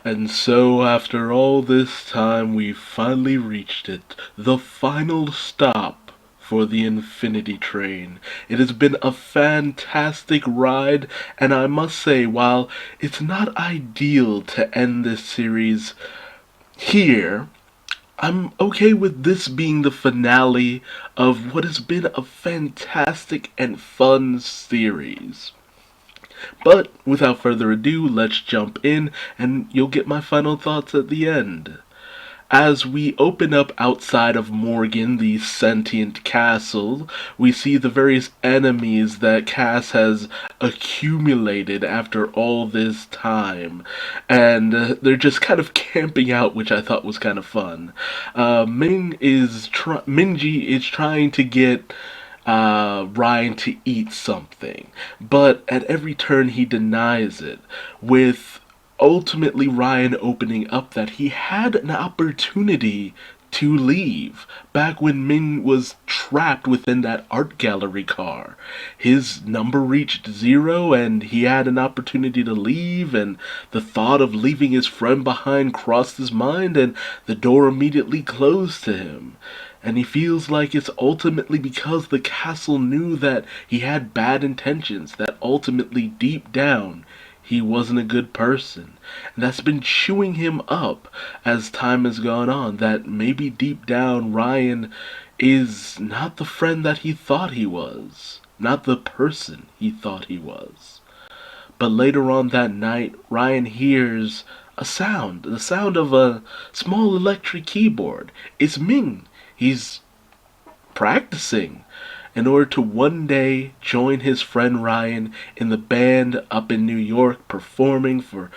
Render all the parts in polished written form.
And so, after all this time, we finally reached it. The final stop for the Infinity Train. It has been a fantastic ride, and I must say, while it's not ideal to end this series here, I'm okay with this being the finale of what has been a fantastic and fun series. But without further ado, let's jump in and you'll get my final thoughts at the end. As we open up outside of Morgan, the sentient castle, we see the various enemies that Cass has accumulated after all this time. And they're just kind of camping out, which I thought was kind of fun. Minji is trying to get Ryan to eat something, but at every turn he denies it, with ultimately Ryan opening up that he had an opportunity to leave back when Min was trapped within that art gallery car. His number reached zero and he had an opportunity to leave, and the thought of leaving his friend behind crossed his mind, and the door immediately closed to him. And he feels like it's ultimately because the castle knew that he had bad intentions, that ultimately deep down he wasn't a good person. And that's been chewing him up as time has gone on, that maybe deep down Ryan is not the friend that he thought he was, not the person he thought he was. But later on that night, Ryan hears a sound, the sound of a small electric keyboard. It's Ming. He's practicing in order to one day join his friend Ryan in the band up in New York, performing for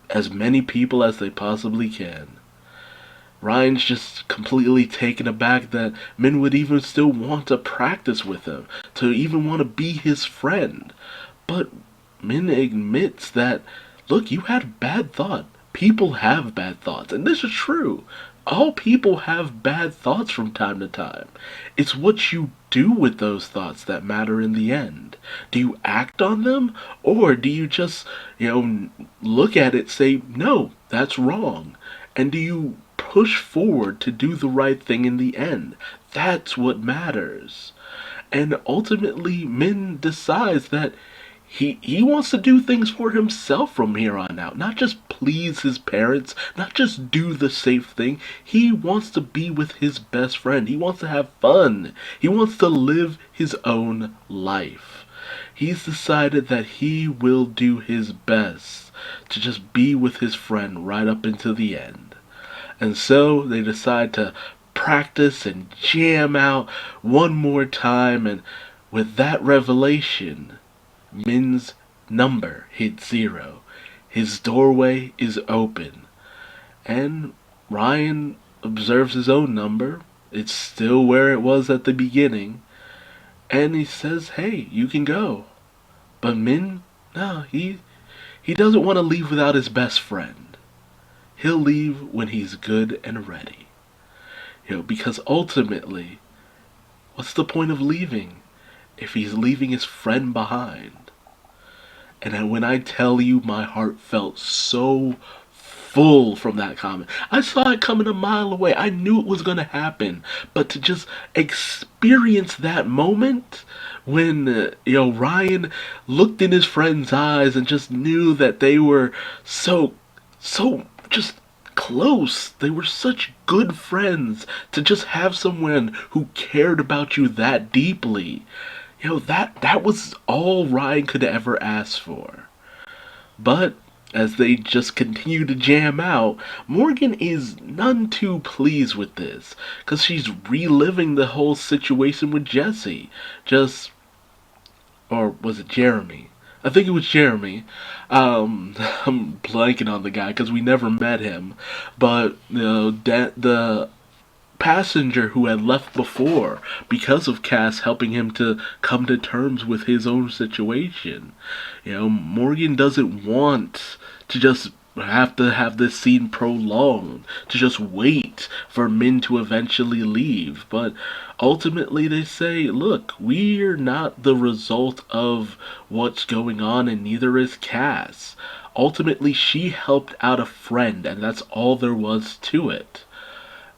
as many people as they possibly can. Ryan's just completely taken aback that Min would even still want to practice with him, to even want to be his friend. But Min admits that, look, you had a bad thought. People have bad thoughts, and this is true. All people have bad thoughts from time to time. It's what you do with those thoughts that matter in the end. Do you act on them, or do you just, look at it, say, no, that's wrong? And do you push forward to do the right thing in the end? That's what matters. And ultimately, Min decides that he wants to do things for himself from here on out. Not just please his parents, not just do the safe thing. He wants to be with his best friend. He wants to have fun. He wants to live his own life. He's decided that he will do his best to just be with his friend right up until the end. And so they decide to practice and jam out one more time, and with that revelation, Min's number hits zero. His doorway is open. And Ryan observes his own number. It's still where it was at the beginning. And he says, hey, you can go. But Min, no, he doesn't want to leave without his best friend. He'll leave when he's good and ready. Because ultimately, what's the point of leaving if he's leaving his friend behind? And when I tell you my heart felt so full from that comment. I saw it coming a mile away. I knew it was going to happen. But to just experience that moment when, Ryan looked in his friend's eyes and just knew that they were so just close. They were such good friends, to just have someone who cared about you that deeply. That was all Ryan could ever ask for. But as they just continue to jam out, Morgan is none too pleased with this, because she's reliving the whole situation with Jesse. Or was it Jeremy? I think it was Jeremy. I'm blanking on the guy because we never met him. But the passenger who had left before because of Cass helping him to come to terms with his own situation. Morgan doesn't want to just have to have this scene prolonged, to just wait for Min to eventually leave. But ultimately they say, look, we're not the result of what's going on, and neither is Cass. Ultimately, she helped out a friend, and that's all there was to it.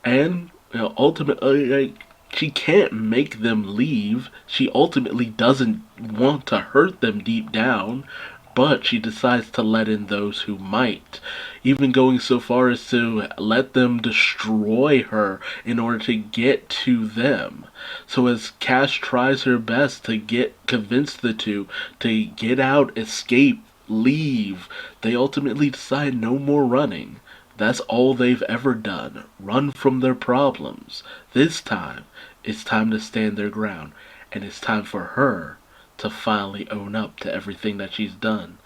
And ultimately, like, she can't make them leave. She ultimately doesn't want to hurt them deep down, but she decides to let in those who might, even going so far as to let them destroy her in order to get to them. So as Cass tries her best to convince the two to get out, escape, leave, they ultimately decide no more running. That's all they've ever done. Run from their problems. This time, it's time to stand their ground. And it's time for her to finally own up to everything that she's done.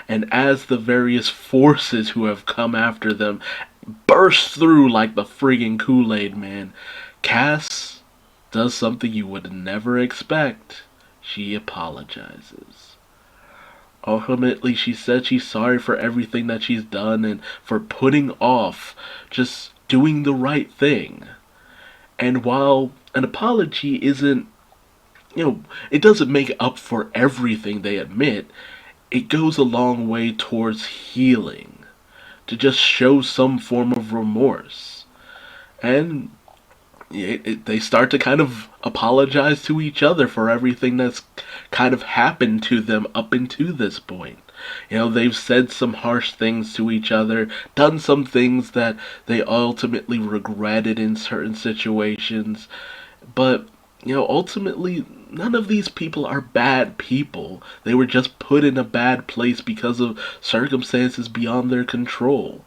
And as the various forces who have come after them burst through like the friggin' Kool-Aid man, Cass does something you would never expect. She apologizes. Ultimately, she said she's sorry for everything that she's done and for putting off just doing the right thing. And while an apology isn't, it doesn't make up for everything they admit, it goes a long way towards healing. To just show some form of remorse. And they start to kind of apologize to each other for everything that's kind of happened to them up until this point. They've said some harsh things to each other, done some things that they ultimately regretted in certain situations, but ultimately, none of these people are bad people. They were just put in a bad place because of circumstances beyond their control.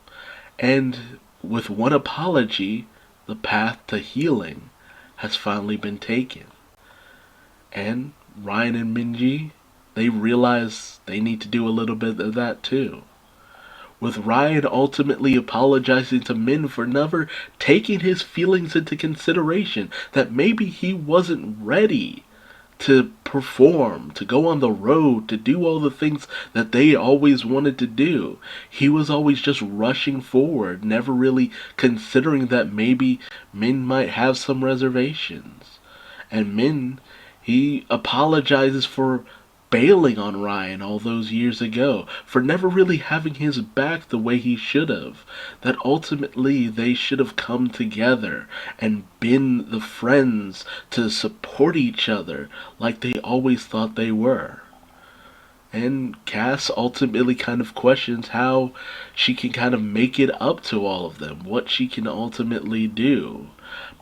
And with one apology, the path to healing has finally been taken. And Ryan and Minji, they realize they need to do a little bit of that too. With Ryan ultimately apologizing to Min for never taking his feelings into consideration, that maybe he wasn't ready to perform, to go on the road, to do all the things that they always wanted to do. He was always just rushing forward, never really considering that maybe Min might have some reservations. And Min, he apologizes for bailing on Ryan all those years ago, for never really having his back the way he should have. That ultimately they should have come together and been the friends to support each other like they always thought they were. And Cass ultimately kind of questions how she can kind of make it up to all of them, what she can ultimately do.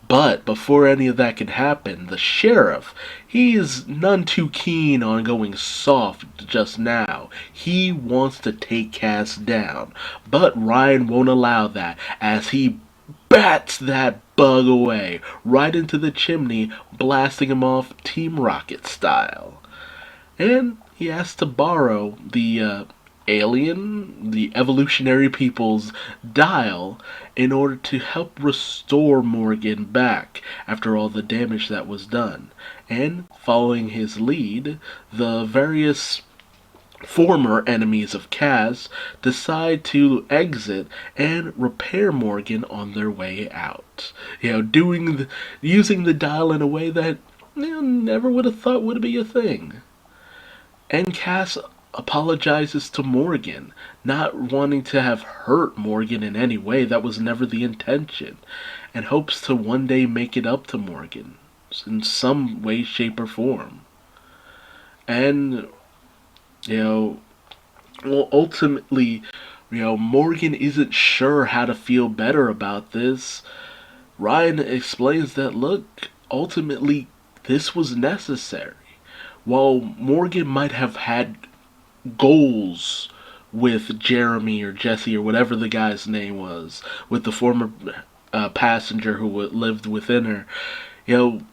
But before any of that can happen, the sheriff, he is none too keen on going soft just now. He wants to take Cass down. But Ryan won't allow that as he bats that bug away right into the chimney, blasting him off Team Rocket style. And he has to borrow the the evolutionary people's dial, in order to help restore Morgan back after all the damage that was done. And following his lead, the various former enemies of Cass decide to exit and repair Morgan on their way out. Using the dial in a way that never would have thought would be a thing. And Cass apologizes to Morgan, not wanting to have hurt Morgan in any way. That was never the intention. And hopes to one day make it up to Morgan in some way, shape, or form. And, ultimately, Morgan isn't sure how to feel better about this. Ryan explains that, look, ultimately, this was necessary. While Morgan might have had goals with Jeremy or Jesse or whatever the guy's name was, with the former passenger who lived within her,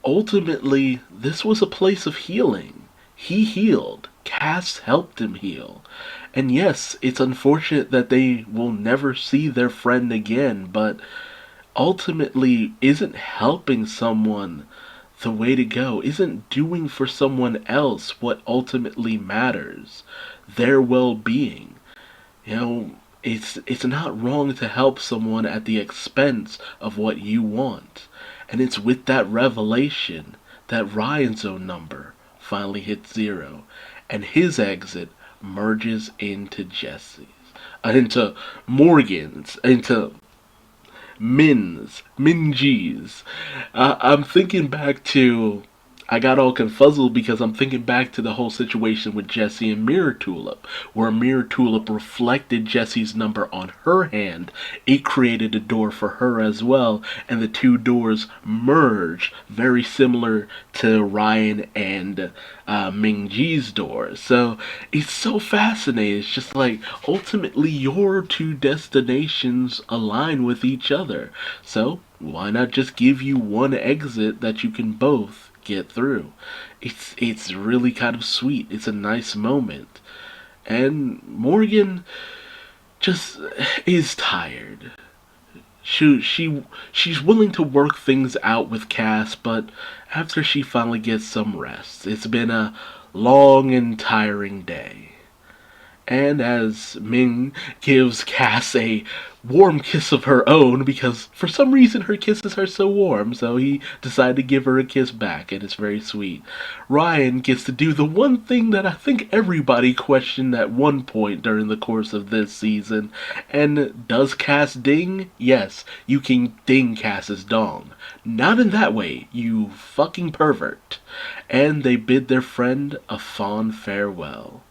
ultimately, this was a place of healing. He healed. Cass helped him heal. And yes, it's unfortunate that they will never see their friend again, but ultimately, isn't helping someone the way to go? Isn't doing for someone else what ultimately matters? Their well-being. It's not wrong to help someone at the expense of what you want. And it's with that revelation that Ryan's own number finally hits 0, and his exit merges into Jesse's. into Morgans, into Minji's. I'm thinking back to. I got all confuzzled because I'm thinking back to the whole situation with Jessie and Mirror Tulip, where Mirror Tulip reflected Jessie's number on her hand. It created a door for her as well, and the two doors merged, very similar to Ryan and Ming-Ji's doors. So it's so fascinating. It's just like ultimately your two destinations align with each other. So why not just give you one exit that you can both get through? It's really kind of sweet. It's a nice moment. And Morgan just is tired. She's willing to work things out with Cass, but after she finally gets some rest, it's been a long and tiring day. And as Ming gives Cass a warm kiss of her own, because for some reason her kisses are so warm, so he decided to give her a kiss back, and it's very sweet. Ryan gets to do the one thing that I think everybody questioned at one point during the course of this season. And does Cass ding? Yes, you can ding Cass's dong. Not in that way, you fucking pervert. And they bid their friend a fond farewell.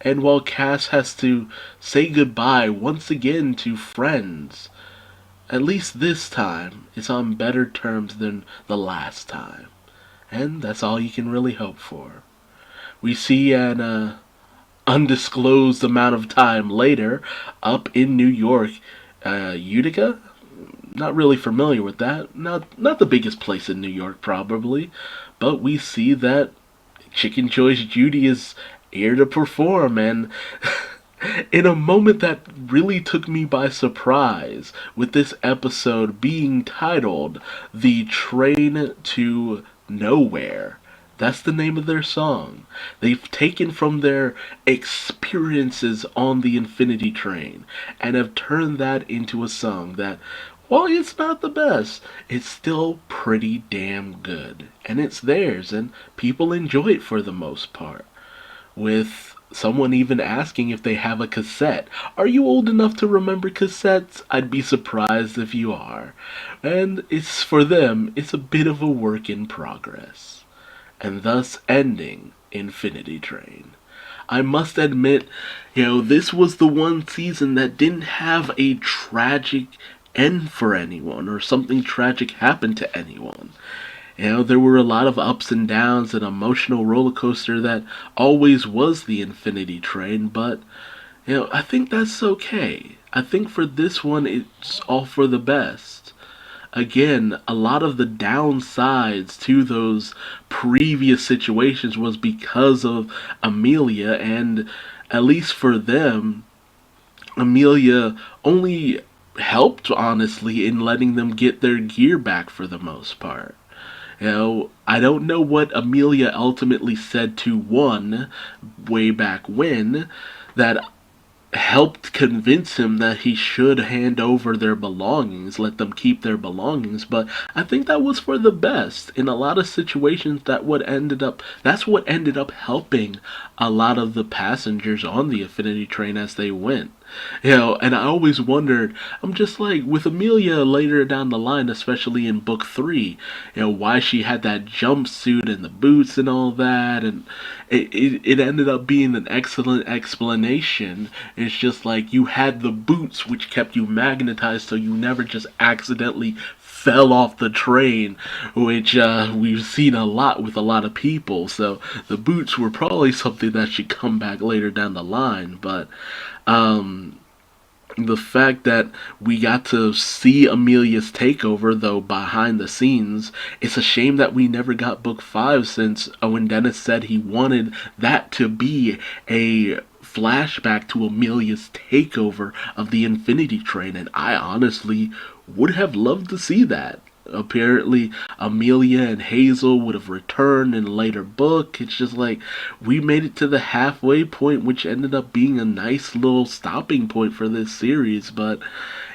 And while Cass has to say goodbye once again to friends, at least this time it's on better terms than the last time. And that's all you can really hope for. We see an undisclosed amount of time later up in New York, Utica? Not really familiar with that. Not the biggest place in New York, probably. But we see that Chicken Choice Judy is here to perform, and in a moment that really took me by surprise, with this episode being titled The Train to Nowhere. That's the name of their song. They've taken from their experiences on the Infinity Train and have turned that into a song that, while it's not the best, it's still pretty damn good. And it's theirs, and people enjoy it for the most part. With someone even asking if they have a cassette. Are you old enough to remember cassettes? I'd be surprised if you are. And it's for them, it's a bit of a work in progress. And thus ending Infinity Train. I must admit, this was the one season that didn't have a tragic end for anyone or something tragic happened to anyone. There were a lot of ups and downs, an emotional roller coaster that always was the Infinity Train, but, I think that's okay. I think for this one, it's all for the best. Again, a lot of the downsides to those previous situations was because of Amelia, and at least for them, Amelia only helped, honestly, in letting them get their gear back for the most part. I don't know what Amelia ultimately said to One way back when that helped convince him that he should hand over their belongings, let them keep their belongings, but I think that was for the best. In a lot of situations that's what ended up helping a lot of the passengers on the Infinity Train as they went. And I always wondered, I'm just like, with Amelia later down the line, especially in book 3, why she had that jumpsuit and the boots and all that, and it ended up being an excellent explanation. It's just like you had the boots which kept you magnetized so you never just accidentally fell off the train, which we've seen a lot with a lot of people. So the boots were probably something that should come back later down the line, but the fact that we got to see Amelia's takeover, though behind the scenes, it's a shame that we never got book 5, since Owen Dennis said he wanted that to be a flashback to Amelia's takeover of the Infinity Train, and I honestly would have loved to see that. Apparently, Amelia and Hazel would have returned in a later book. It's just like, we made it to the halfway point, which ended up being a nice little stopping point for this series, but,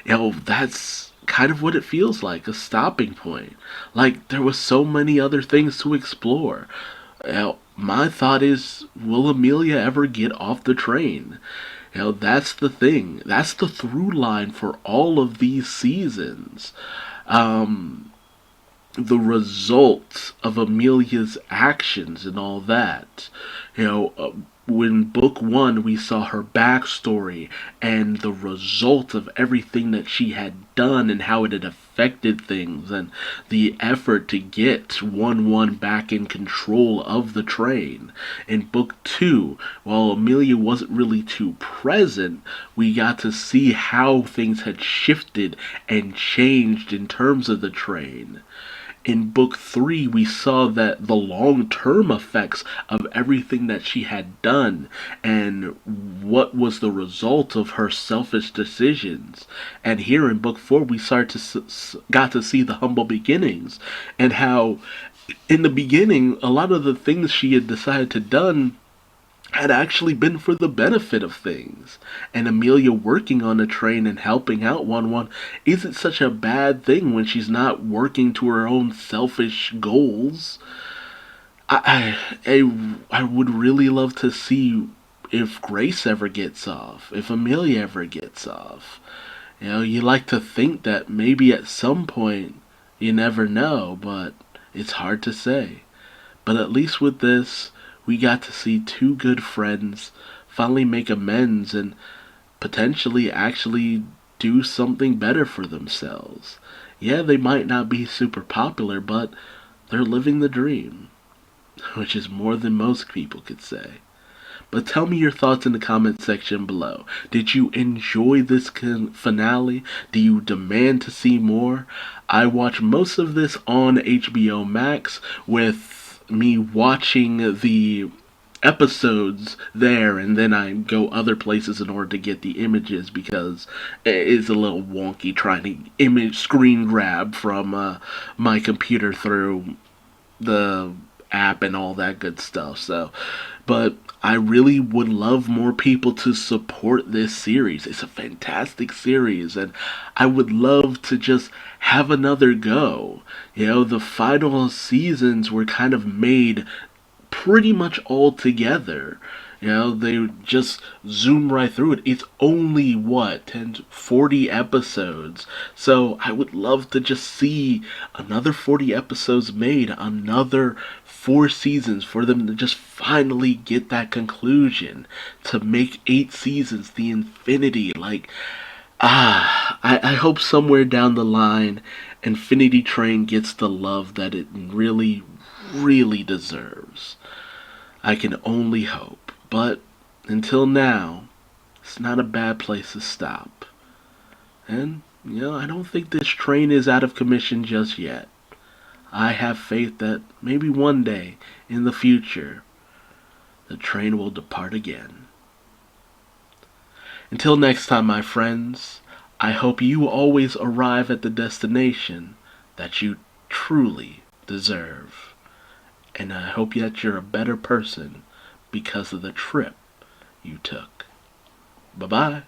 that's kind of what it feels like, a stopping point. Like, there was so many other things to explore. My thought is, will Amelia ever get off the train? That's the thing. That's the through line for all of these seasons. Um, the result of Amelia's actions and all that. You know, when book one we saw her backstory and the result of everything that she had done and how it had affected things and the effort to get 1-1 back in control of the train. In book two, while Amelia wasn't really too present, we got to see how things had shifted and changed in terms of the train. In book three, we saw that the long term effects of everything that she had done and what was the result of her selfish decisions. And here in book four, we got to see the humble beginnings and how, in the beginning, a lot of the things she had decided to done had actually been for the benefit of things. And Amelia working on a train and helping out 1-1 isn't such a bad thing when she's not working to her own selfish goals. I would really love to see if Grace ever gets off, if Amelia ever gets off. You like to think that maybe at some point, you never know, but it's hard to say. But at least with this, we got to see two good friends finally make amends and potentially actually do something better for themselves. Yeah, they might not be super popular, but they're living the dream, which is more than most people could say. But tell me your thoughts in the comment section below. Did you enjoy this finale? Do you demand to see more? I watch most of this on HBO Max with me watching the episodes there, and then I go other places in order to get the images because it's a little wonky trying to image screen grab from my computer through the app and all that good stuff. But I really would love more people to support this series. It's a fantastic series, and I would love to just have another go. The final seasons were kind of made pretty much all together. They just zoom right through it. It's only, what, 40 episodes. So I would love to just see another 40 episodes made, another 4 seasons for them to just finally get that conclusion. To make 8 seasons, the infinity. I hope somewhere down the line, Infinity Train gets the love that it really, really deserves. I can only hope. But until now, it's not a bad place to stop. And, I don't think this train is out of commission just yet. I have faith that maybe one day in the future, the train will depart again. Until next time, my friends, I hope you always arrive at the destination that you truly deserve. And I hope that you're a better person because of the trip you took. Bye-bye.